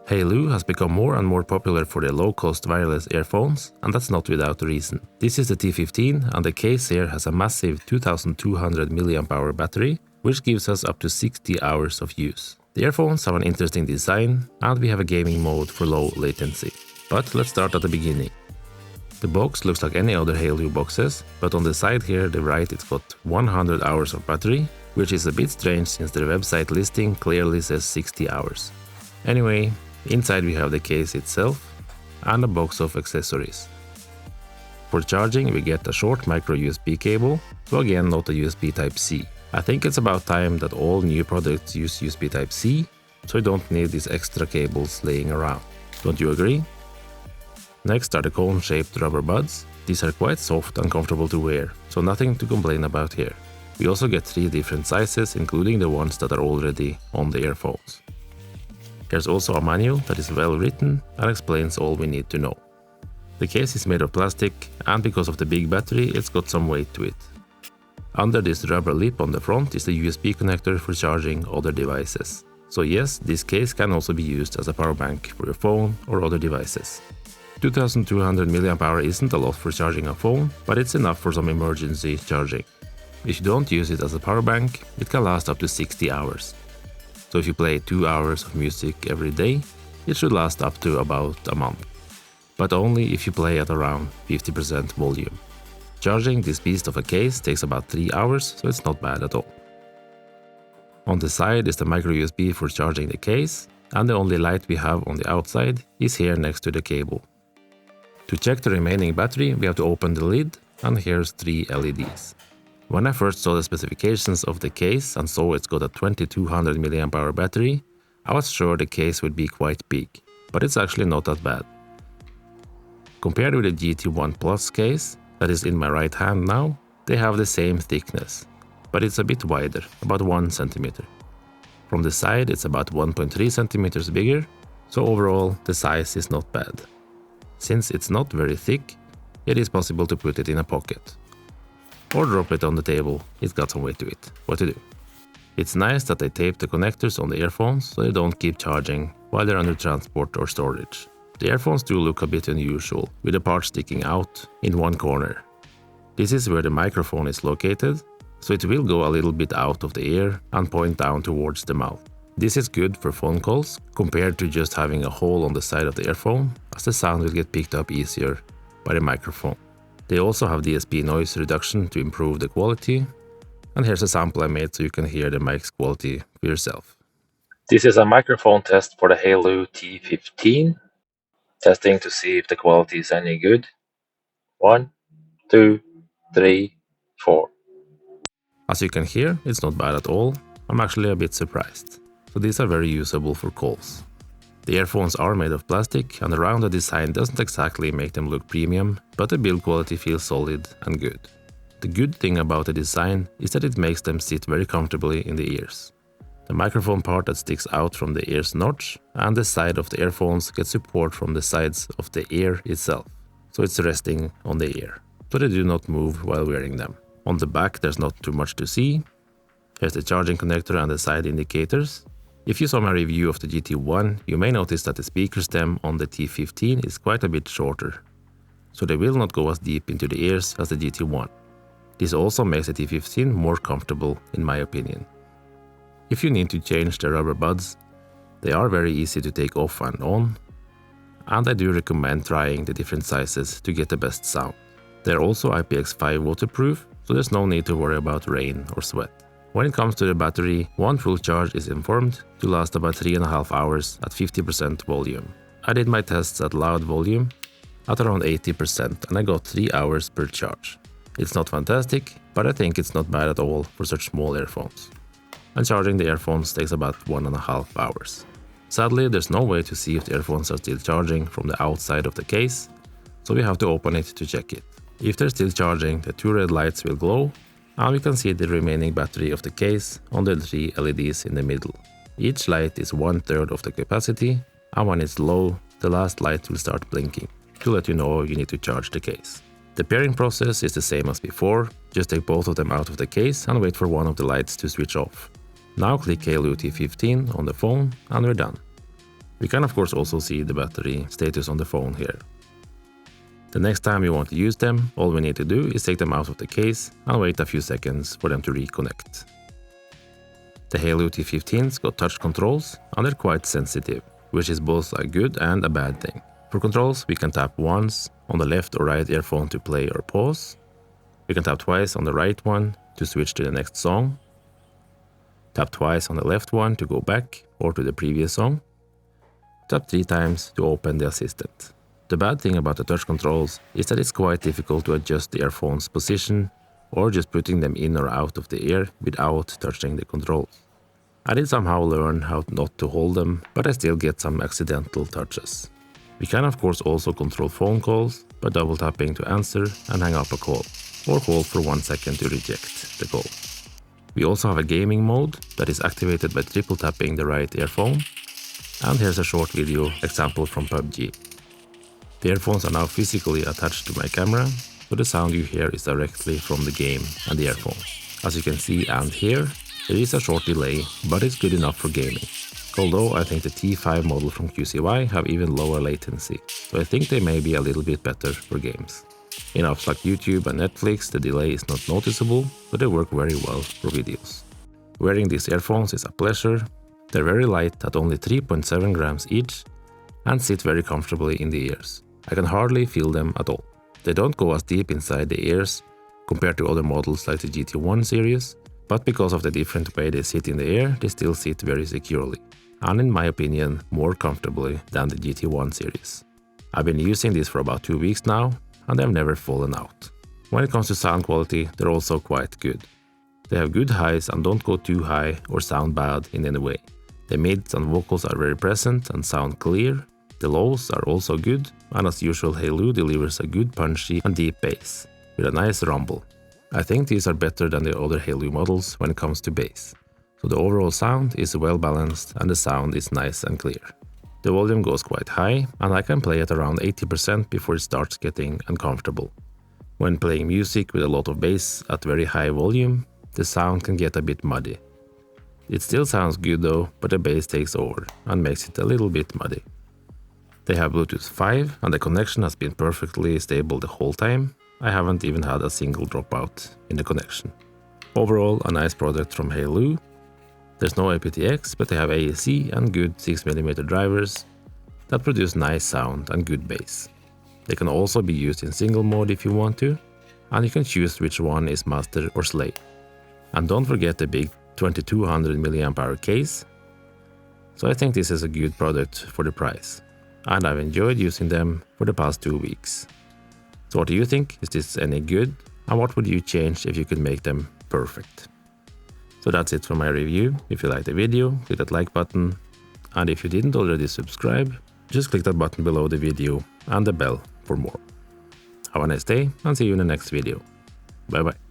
Hailu has become more and more popular for their low-cost wireless earphones, and that's not without reason. This is the T15, and the case here has a massive 2200 mAh battery, which gives us up to 60 hours of use. The earphones have an interesting design, and we have a gaming mode for low latency. But let's start at the beginning. The box looks like any other Hailu boxes, but on the side here they write it's got 100 hours of battery, which is a bit strange since their website listing clearly says 60 hours. Anyway, inside we have the case itself and a box of accessories. For charging we get a short micro USB cable, so again not a USB Type-C. I think it's about time that all new products use USB Type-C, so you don't need these extra cables laying around. Don't you agree? Next are the cone-shaped rubber buds. These are quite soft and comfortable to wear, so nothing to complain about here. We also get 3 different sizes, including the ones that are already on the earphones. There's also a manual that is well written and explains all we need to know. The case is made of plastic, and because of the big battery it's got some weight to it. Under this rubber lip on the front is the USB connector for charging other devices. So yes, this case can also be used as a power bank for your phone or other devices. 2200 mAh isn't a lot for charging a phone, but it's enough for some emergency charging. If you don't use it as a power bank, it can last up to 60 hours. So if you play 2 hours of music every day, it should last up to about a month. But only if you play at around 50% volume. Charging this beast of a case takes about 3 hours, so it's not bad at all. On the side is the micro USB for charging the case, and the only light we have on the outside is here next to the cable. To check the remaining battery, we have to open the lid, and here's 3 LEDs. When I first saw the specifications of the case and saw it's got a 2200 mAh battery, I was sure the case would be quite big, but it's actually not that bad. Compared with the GT1 Plus case, that is in my right hand now, they have the same thickness, but it's a bit wider, about 1 cm. From the side it's about 1.3 cm bigger, so overall the size is not bad. Since it's not very thick, it is possible to put it in a pocket. Or drop it on the table, it's got some weight to it. What to do? It's nice that they tape the connectors on the earphones so they don't keep charging while they're under transport or storage. The earphones do look a bit unusual, with the part sticking out in one corner. This is where the microphone is located, so it will go a little bit out of the ear and point down towards the mouth. This is good for phone calls compared to just having a hole on the side of the earphone, as the sound will get picked up easier by the microphone. They also have DSP noise reduction to improve the quality, and here's a sample I made so you can hear the mic's quality for yourself. This is a microphone test for the Hailu T15, testing to see if the quality is any good. 1, 2, 3, 4. As you can hear, it's not bad at all. I'm actually a bit surprised. So these are very usable for calls. The earphones are made of plastic, and the rounded design doesn't exactly make them look premium, but the build quality feels solid and good. The good thing about the design is that it makes them sit very comfortably in the ears. The microphone part that sticks out from the ear's notch and the side of the earphones get support from the sides of the ear itself, so it's resting on the ear, so they do not move while wearing them. On the back there's not too much to see. Here's the charging connector and the side indicators. If you saw my review of the GT1, you may notice that the speaker stem on the T15 is quite a bit shorter, so they will not go as deep into the ears as the GT1. This also makes the T15 more comfortable in my opinion. If you need to change the rubber buds, they are very easy to take off and on, and I do recommend trying the different sizes to get the best sound. They're also IPX5 waterproof, so there's no need to worry about rain or sweat. When it comes to the battery, one full charge is informed to last about 3.5 hours at 50% volume. I did my tests at loud volume at around 80% and I got 3 hours per charge. It's not fantastic, but I think it's not bad at all for such small earphones. And charging the earphones takes about 1.5 hours. Sadly, there's no way to see if the earphones are still charging from the outside of the case, so we have to open it to check it. If they're still charging, the 2 red lights will glow, and we can see the remaining battery of the case on the 3 LEDs in the middle. Each light is 1/3 of the capacity, and when it's low, the last light will start blinking to let you know you need to charge the case. The pairing process is the same as before, just take both of them out of the case and wait for one of the lights to switch off. Now click Hailu T15 on the phone and we're done. We can of course also see the battery status on the phone here. The next time you want to use them, all we need to do is take them out of the case and wait a few seconds for them to reconnect. The Hailoo T15s got touch controls and they're quite sensitive, which is both a good and a bad thing. For controls, we can tap once on the left or right earphone to play or pause. We can tap twice on the right one to switch to the next song. Tap twice on the left one to go back or to the previous song. Tap 3 times to open the assistant. The bad thing about the touch controls is that it's quite difficult to adjust the earphone's position or just putting them in or out of the ear without touching the controls. I did somehow learn how not to hold them, but I still get some accidental touches. We can of course also control phone calls by double tapping to answer and hang up a call, or hold for 1 second to reject the call. We also have a gaming mode that is activated by triple tapping the right earphone, and here's a short video example from PUBG. The earphones are now physically attached to my camera, so the sound you hear is directly from the game and the earphone. As you can see and hear, there is a short delay, but it's good enough for gaming. Although I think the T5 model from QCY have even lower latency, so I think they may be a little bit better for games. In apps like YouTube and Netflix, the delay is not noticeable, but they work very well for videos. Wearing these earphones is a pleasure. They're very light at only 3.7 grams each and sit very comfortably in the ears. I can hardly feel them at all. They don't go as deep inside the ears compared to other models like the GT1 series, but because of the different way they sit in the ear, they still sit very securely, and in my opinion, more comfortably than the GT1 series. I've been using these for about 2 weeks now, and they've never fallen out. When it comes to sound quality, they're also quite good. They have good highs and don't go too high or sound bad in any way. The mids and vocals are very present and sound clear. The lows are also good, and as usual Hailoo delivers a good punchy and deep bass, with a nice rumble. I think these are better than the other Hailoo models when it comes to bass. So the overall sound is well balanced and the sound is nice and clear. The volume goes quite high, and I can play at around 80% before it starts getting uncomfortable. When playing music with a lot of bass at very high volume, the sound can get a bit muddy. It still sounds good though, but the bass takes over and makes it a little bit muddy. They have Bluetooth 5 and the connection has been perfectly stable the whole time. I haven't even had a single dropout in the connection. Overall, a nice product from Hailoo. There's no aptX, but they have AAC and good 6mm drivers that produce nice sound and good bass. They can also be used in single mode if you want to, and you can choose which one is master or slave. And don't forget the big 2200 mAh case. So I think this is a good product for the price, and I've enjoyed using them for the past 2 weeks. So what do you think? Is this any good? And what would you change if you could make them perfect? So that's it for my review. If you liked the video, click that like button. And if you didn't already subscribe, just click that button below the video and the bell for more. Have a nice day and see you in the next video. Bye bye.